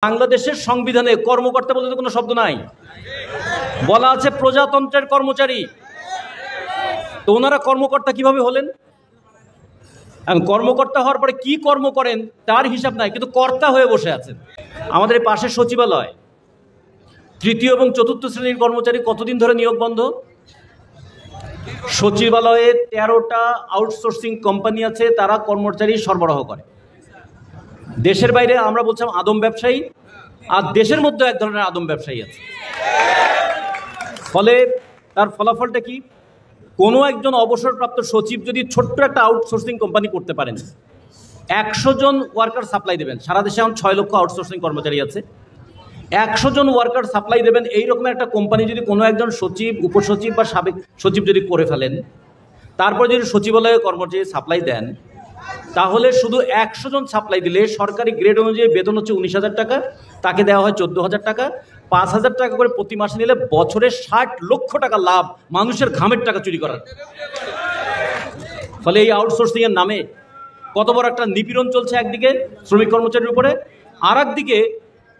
বাংলাদেশের সংবিধানে কর্মকর্তা বলতে কোনো শব্দ নাই, বলা আছে প্রজাতন্ত্রের কর্মচারী। তো ওনারা কর্মকর্তা কিভাবে হলেন? কর্মকর্তা হওয়ার পরে কি কর্ম করেন তার হিসাব নাই, কিন্তু কর্তা হয়ে বসে আছেন। আমাদের পাশে সচিবালয়, তৃতীয় এবং চতুর্থ শ্রেণীর কর্মচারী কতদিন ধরে নিয়োগ বন্ধ? সচিবালয়ে 13টা আউটসোর্সিং কোম্পানি আছে, তারা কর্মচারী সরবরাহ করে। দেশের বাইরে আমরা বলছিলাম আদম ব্যবসায়ী, আর দেশের মধ্যে এক ধরনের আদম ব্যবসায়ী আছে। ফলে তার ফলাফলটা কি? কোনো একজন অবসরপ্রাপ্ত সচিব যদি ছোট্ট একটা আউটসোর্সিং কোম্পানি করতে পারেন, 100 জন ওয়ার্কার সাপ্লাই দেবেন। সারা দেশে এখন 6 লক্ষ আউটসোর্সিং কর্মচারী আছে, 100 জন ওয়ার্কার সাপ্লাই দেবেন। এইরকম একটা কোম্পানি যদি কোনো একজন সচিব, উপসচিব বা সাবেক সচিব যদি করে ফেলেন, তারপর যদি সচিবালয়ে কর্মচারী সাপ্লাই দেন, তাহলে শুধু 100 জন সাপ্লাই দিলে সরকারি গ্রেড অনুযায়ী বেতন হচ্ছে 19,000 টাকা, তাকে দেওয়া হয় 14,000 টাকা। 5,000 টাকা করে প্রতি মাসে নিলে বছরে 60 লক্ষ টাকা লাভ, মানুষের ঘামের টাকা চুরি করার। ফলে এই আউটসোর্সিং এর নামে কত বড় একটা নিপীড়ন চলছে একদিকে শ্রমিক কর্মচারীর উপরে, আর একদিকে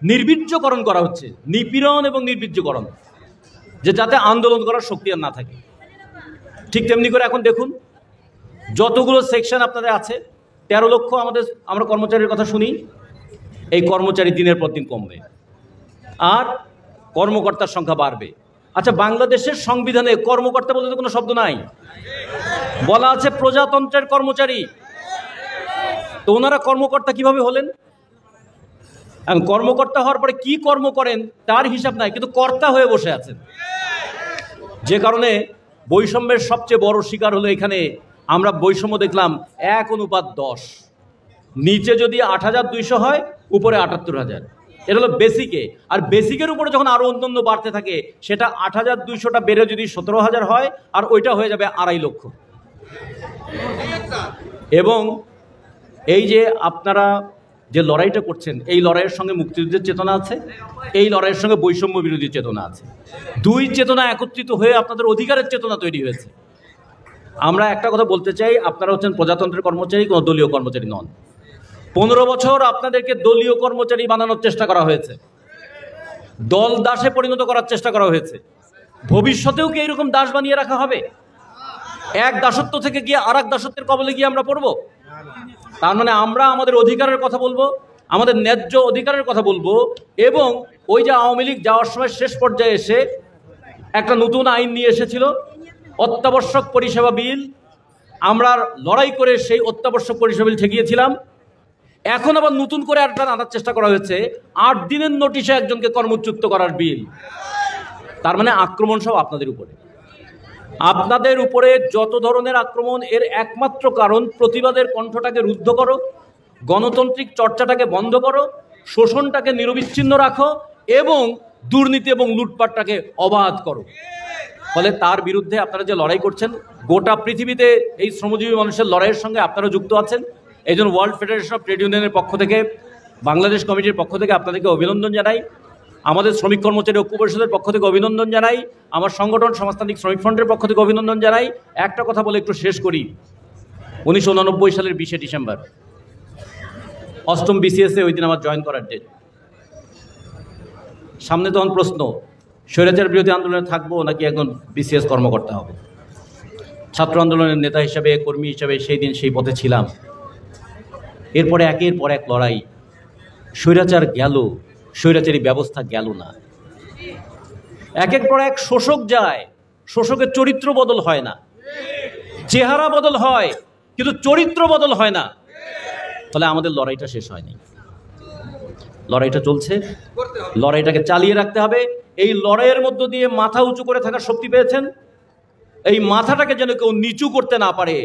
নির্বীর্যকরণ করা হচ্ছে। নিপীড়ন এবং নির্বীর্যকরণ, যে যাতে আন্দোলন করার শক্তি আর না থাকে। ঠিক তেমনি করে এখন দেখুন যতগুলো সেকশন আপনাদের আছে, 13 লক্ষ আমরা কর্মচারীর কথা শুনি, এই কর্মচারী দিনের পর দিন কমবে আর কর্মকর্তার সংখ্যা বাড়বে। আচ্ছা, বাংলাদেশের সংবিধানে কর্মকর্তা বলতে কোনো শব্দ নাই, বলা আছে প্রজাতন্ত্রের কর্মচারী। তো ওনারা কর্মকর্তা কিভাবে হলেন? কর্মকর্তা হওয়ার পরে কি কর্ম করেন তার হিসাব নাই, কিন্তু কর্তা হয়ে বসে আছেন। যে কারণে বৈষম্যের সবচেয়ে বড় শিকার হলো এখানে আমরা বৈষম্য দেখলাম 1:10। নিচে যদি 8,200 হয়, উপরে 78,000। এটা হলো বেসিকে। আর বেসিকের উপরে যখন আরো অন্যান্য বাড়তে থাকে, সেটা 8,200টা বেড়ে যদি 17,000 হয়, আর ওইটা হয়ে যাবে 2.5 লক্ষ। এবং এই যে আপনারা যে লড়াইটা করছেন, এই লড়াইয়ের সঙ্গে মুক্তিযুদ্ধের চেতনা আছে, এই লড়াইয়ের সঙ্গে বৈষম্য বিরোধী চেতনা আছে। দুই চেতনা একত্রিত হয়ে আপনাদের অধিকারের চেতনা তৈরি হয়েছে। আমরা একটা কথা বলতে চাই, আপনারা হচ্ছেন প্রজাতন্ত্রের কর্মচারী, কোনো দলীয় কর্মচারী নন। 15 বছর আপনাদেরকে দলীয় কর্মচারী বানানোর চেষ্টা করা হয়েছে, দল দাসে পরিণত করার চেষ্টা করা হয়েছে। ভবিষ্যতেও কি এইরকম দাস বানিয়ে রাখা হবে? এক দাসত্ব থেকে গিয়ে আর এক দাসত্বের কবলে গিয়ে আমরা পড়ব? তার মানে আমরা আমাদের অধিকারের কথা বলবো, আমাদের ন্যায্য অধিকারের কথা বলবো। এবং ওই যে আওয়ামী লীগ যাওয়ার সময় শেষ পর্যায়ে এসে একটা নতুন আইন নিয়ে এসেছিল, অত্যাবশ্যক পরিষেবা বিল। আমরা লড়াই করে সেই অত্যাবশ্যক পরিষেবা বিল ঠেকিয়েছিলাম। এখন আবার নতুন করে একটা আনার চেষ্টা করা হয়েছে, 8 দিনের নোটিশে একজনকে কর্মচ্যুত করার বিল। তার মানে আক্রমণ সব আপনাদের উপরে। আপনাদের উপরে যত ধরনের আক্রমণ, এর একমাত্র কারণ প্রতিবাদের কণ্ঠটাকে রুদ্ধ করো, গণতান্ত্রিক চর্চাটাকে বন্ধ করো, শোষণটাকে নিরবিচ্ছিন্ন রাখো এবং দুর্নীতি এবং লুটপাটটাকে অবাধ করো। ফলে তার বিরুদ্ধে আপনারা যে লড়াই করছেন, গোটা পৃথিবীতে এই শ্রমজীবী মানুষের লড়াইয়ের সঙ্গে আপনারা যুক্ত আছেন। এই জন্য ওয়ার্ল্ড ফেডারেশন অফ ট্রেড ইউনিয়নের পক্ষ থেকে, বাংলাদেশ কমিটির পক্ষ থেকে আপনাদেরকে অভিনন্দন জানাই। আমাদের শ্রমিক কর্মচারী ঐক্য পরিষদের পক্ষ থেকে অভিনন্দন জানাই। আমার সংগঠন সমাজতান্ত্রিক শ্রমিক ফ্রন্টের পক্ষ থেকে অভিনন্দন জানাই। একটা কথা বলে একটু শেষ করি। 1989 সালের 20শে ডিসেম্বর, 8ম বিসিএসে ওই দিন আমার জয়েন করার ডেট। সামনে তখন প্রশ্ন, স্বৈরাচার বিরোধী আন্দোলনে থাকবো নাকি একজন বিসিএস কর্মকর্তা হব। ছাত্র আন্দোলনের নেতা হিসাবে, কর্মী হিসাবে সেই দিন সেই পথে ছিলাম। এরপরে একের পর এক লড়াই, স্বৈরাচার গেল, স্বৈরাচারী ব্যবস্থা গেল না। একের পর এক শোষক যায়, শোষকের চরিত্র বদল হয় না, চেহারা বদল হয় কিন্তু চরিত্র বদল হয় না। ফলে আমাদের লড়াইটা শেষ হয়নি, লড়াইটা চলছে, লড়াইটাকে চালিয়ে রাখতে হবে। এই লড়াইয়ের মধ্য দিয়ে মাথা উঁচু করে থাকার শক্তি পেয়েছেন। এই মাথাটাকে যেন কেউ নিচু করতে না পারে,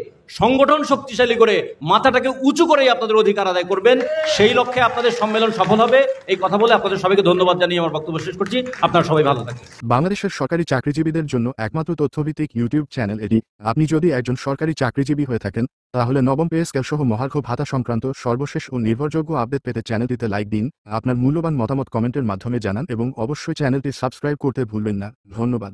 সংগঠন শক্তিশালী করে মাথাটাকে উঁচু করেই আপনাদের অধিকার আদায় করবেন। সেই লক্ষ্যে আপনাদের সম্মেলন সফল হবে। এই কথা বলে আপনাদের সবাইকে ধন্যবাদ জানিয়ে আমার বক্তব্য শেষ করছি। আপনারা সবাই ভালো থাকুন। বাংলাদেশের সরকারি চাকরিজীবীদের জন্য একমাত্র তথ্যভিত্তিক ইউটিউব চ্যানেল এটি। আপনি যদি একজন সরকারি চাকরিজীবী হয়ে থাকেন, তাহলে নবম পে স্কেল সহ মহার্ঘ ভাতা সংক্রান্ত সর্বশেষ ও নির্ভরযোগ্য আপডেট পেতে চ্যানেলটিতে লাইক দিন, আপনার মূল্যবান মতামত কমেন্টের মাধ্যমে জানান এবং অবশ্যই চ্যানেলটি সাবস্ক্রাইব করতে ভুলবেন না। ধন্যবাদ।